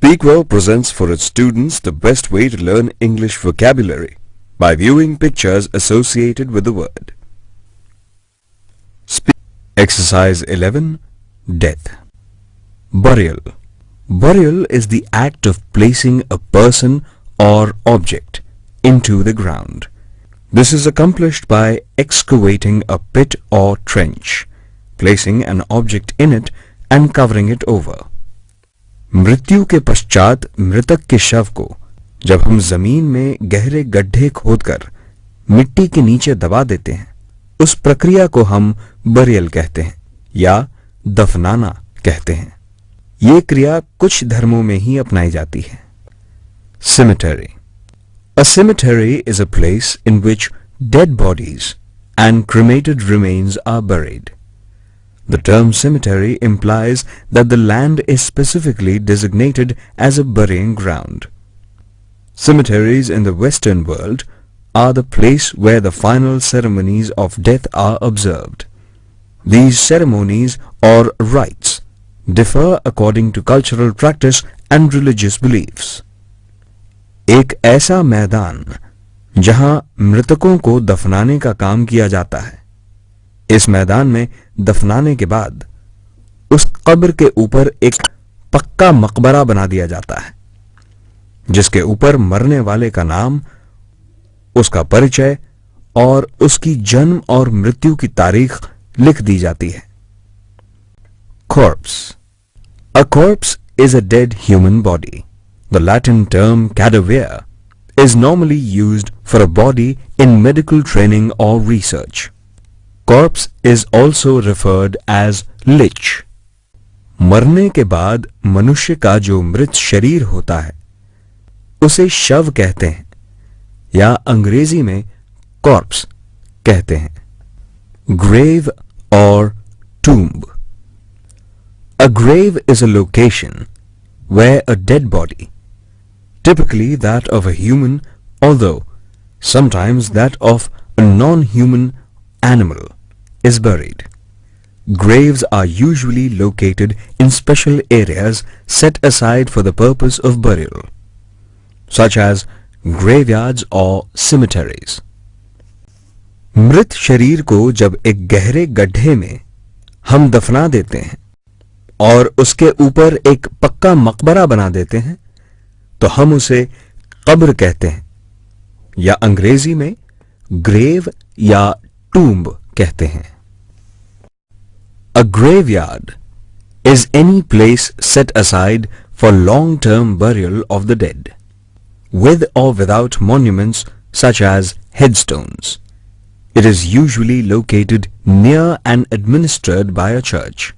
Speakwell presents for its students the best way to learn English vocabulary by viewing pictures associated with the word. Exercise 11. Death. Burial. Burial is the act of placing a person or object into the ground. This is accomplished by excavating a pit or trench, placing an object in it and covering it over. मृत्यु के पश्चात मृतक के शव को जब हम जमीन में गहरे गड्ढे खोदकर मिट्टी के नीचे दबा देते हैं, उस प्रक्रिया को हम बरियल कहते हैं या दफनाना कहते हैं। ये क्रिया कुछ धर्मों में ही अपनाई जाती है। Cemetery. A cemetery is a place in which dead bodies and cremated remains are buried. The term cemetery implies that the land is specifically designated as a burying ground. Cemeteries in the Western world are the place where the final ceremonies of death are observed. These ceremonies or rites differ according to cultural practice and religious beliefs. एक ऐसा मैदान जहां मृतकों को दफनाने का काम किया जाता है। इस मैदान में दफनाने के बाद उस कब्र के ऊपर एक पक्का मकबरा बना दिया जाता है, जिसके ऊपर मरने वाले का नाम, उसका परिचय और उसकी जन्म और मृत्यु की तारीख लिख दी जाती है। Corpse. A corpse is a dead human body. The Latin term cadaver is normally used for a body in medical training or research. Corpse is also referred as lich. मरने के बाद मनुष्य का जो मृत शरीर होता है उसे शव कहते हैं या अंग्रेजी में corpse कहते हैं। Grave or tomb. A grave is a location where a dead body, typically that of a human, although sometimes that of a non-human animal, is buried. Graves are usually located in special areas set aside for the purpose of burial, such as graveyards or cemeteries. मृत शरीर को जब एक गहरे गड्ढे में हम दफना देते हैं और उसके ऊपर एक पक्का मकबरा बना देते हैं, तो हम उसे कब्र कहते हैं या अंग्रेजी में ग्रेव या टूम्ब कहते हैं। A graveyard is any place set aside for long-term burial of the dead, with or without monuments such as headstones. It is usually located near and administered by a church.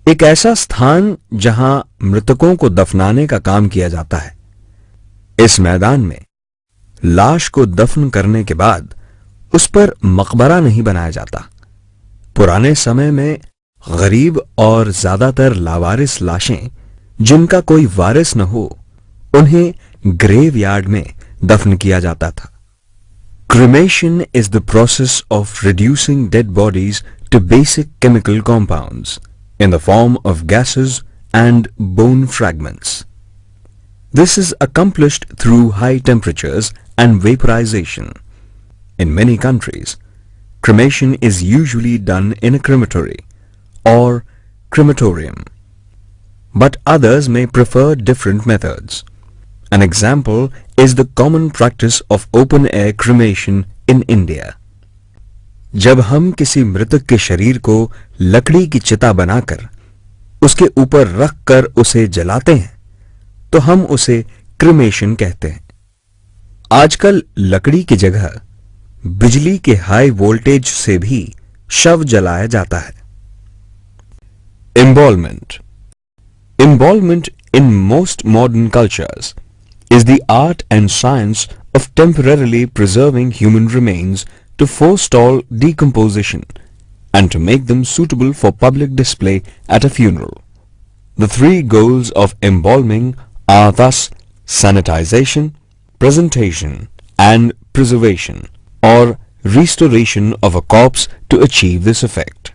एक ऐसा स्थान जहां मृतकों को दफनाने का काम किया जाता है। इस मैदान में लाश को दफन करने के बाद उस पर मकबरा नहीं बनाया जाता। पुराने समय में गरीब और ज्यादातर लावारिस लाशें जिनका कोई वारिस न हो, उन्हें ग्रेवयार्ड में दफन किया जाता था। Cremation is the process of reducing dead bodies to basic chemical compounds in the form of gases and bone fragments. This is accomplished through high temperatures and vaporization. In many countries, cremation is usually done in a crematory or crematorium, but others may prefer different methods. An example is the common practice of open-air cremation in India. जब हम किसी मृतक के शरीर को लकड़ी की चिता बनाकर उसके ऊपर रखकर उसे जलाते हैं, तो हम उसे क्रिमेशन कहते हैं। आजकल लकड़ी की जगह बिजली के हाई वोल्टेज से भी शव जलाया जाता है। Embalmment. Embalmment in most modern cultures is the art and science of temporarily preserving human remains to forestall decomposition and to make them suitable for public display at a funeral. The three goals of embalming are thus sanitization, presentation and preservation or restoration of a corpse to achieve this effect.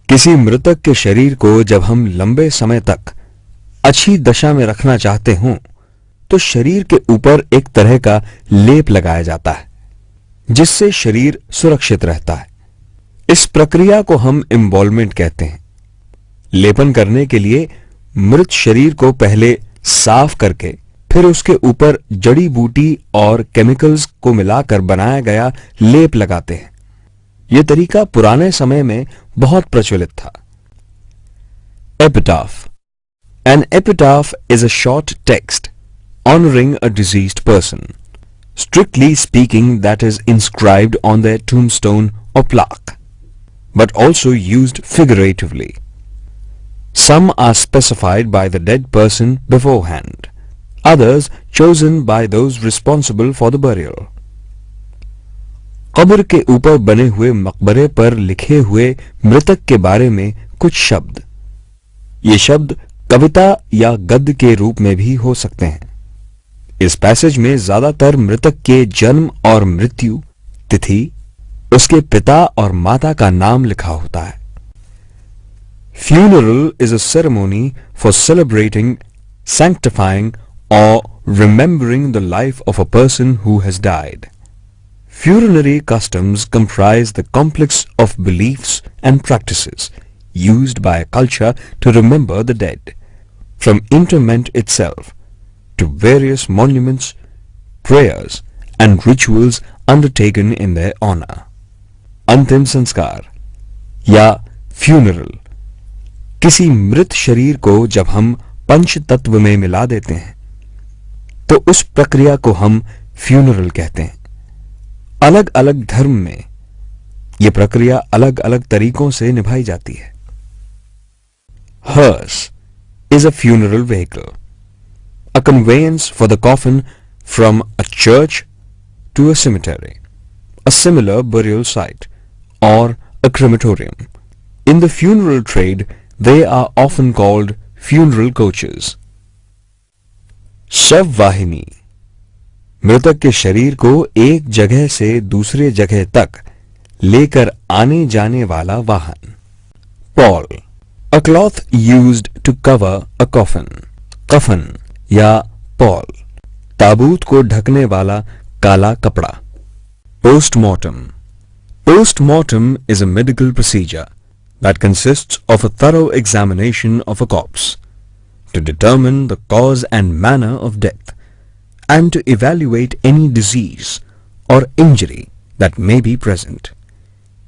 किसी मृतक के शरीर को जब हम लंबे समय तक अच्छी दशा में रखना चाहते हों तो शरीर के ऊपर एक तरह का लेप लगाया जाता है जिससे शरीर सुरक्षित रहता है। इस प्रक्रिया को हम एम्बॉलमेंट कहते हैं। लेपन करने के लिए मृत शरीर को पहले साफ करके फिर उसके ऊपर जड़ी बूटी और केमिकल्स को मिलाकर बनाया गया लेप लगाते हैं। यह तरीका पुराने समय में बहुत प्रचलित था। Epitaph. An epitaph is a short text honoring a deceased person, strictly speaking that is inscribed on their tombstone or plaque, but also used figuratively. Some are specified by the dead person beforehand, others chosen by those responsible for the burial. कब्र के ऊपर बने हुए मकबरे पर लिखे हुए मृतक के बारे में कुछ शब्द। ये शब्द कविता या गद्य के रूप में भी हो सकते हैं। इस पैसेज में ज्यादातर मृतक के जन्म और मृत्यु तिथि, उसके पिता और माता का नाम लिखा होता है। Funeral is a ceremony for celebrating, sanctifying or remembering the life of a person who has died. Funerary customs comprise the complex of beliefs and practices used by a culture to remember the dead, from interment itself to various monuments, prayers and rituals undertaken in their honor. अंतिम संस्कार या funeral. किसी मृत शरीर को जब हम पंच तत्व में मिला देते हैं तो उस प्रक्रिया को हम फ्यूनरल कहते हैं। अलग अलग धर्म में यह प्रक्रिया अलग अलग तरीकों से निभाई जाती है। Hearse is a funeral vehicle, a conveyance for the coffin from a church to a cemetery, a similar burial site, or a crematorium. In the funeral trade, they are often called funeral coaches. शव वाहिनी, मृतक के शरीर को एक जगह से दूसरे जगह तक लेकर आने जाने वाला वाहन। Pall, a cloth used to cover a coffin. कफन या pall, ताबूत को ढकने वाला काला कपड़ा। Postmortem. Postmortem is a medical procedure that consists of a thorough examination of a corpse to determine the cause and manner of death and to evaluate any disease or injury that may be present.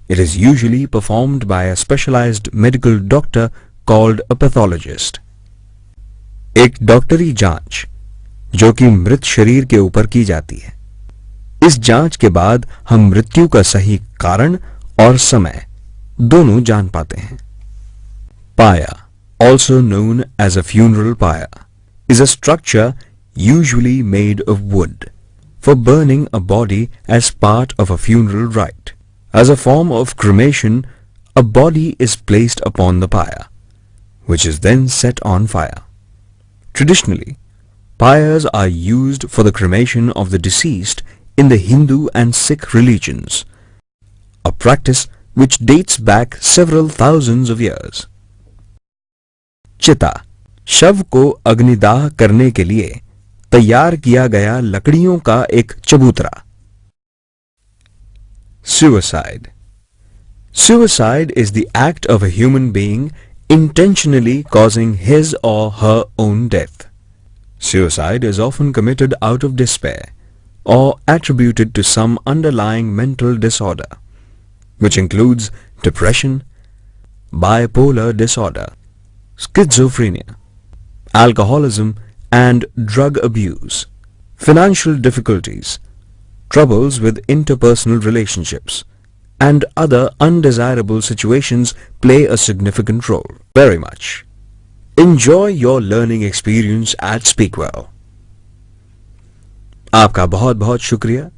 It is usually performed by a specialized medical doctor called a pathologist. एक डॉक्टरी जांच जो कि मृत शरीर के ऊपर की जाती है। इस जांच के बाद हम मृत्यु का सही कारण और समय दोनों जान पाते हैं। Pyre, also known as a funeral pyre, is a structure usually made of wood for burning a body as part of a funeral rite. As a form of cremation, a body is placed upon the pyre, which is then set on fire. Traditionally, pyres are used for the cremation of the deceased in the Hindu and Sikh religions, a practice which dates back several thousands of years. चिता, शव को अग्निदाह करने के लिए तैयार किया गया लकड़ियों का एक चबूतरा। Suicide. Suicide is the act of a human being intentionally causing his or her own death. Suicide is often committed out of despair or attributed to some underlying mental disorder, which includes depression, bipolar disorder, schizophrenia, alcoholism and drug abuse, financial difficulties, troubles with interpersonal relationships, and other undesirable situations play a significant role. Very much. Enjoy your learning experience at Speakwell. आपका बहुत बहुत शुक्रिया।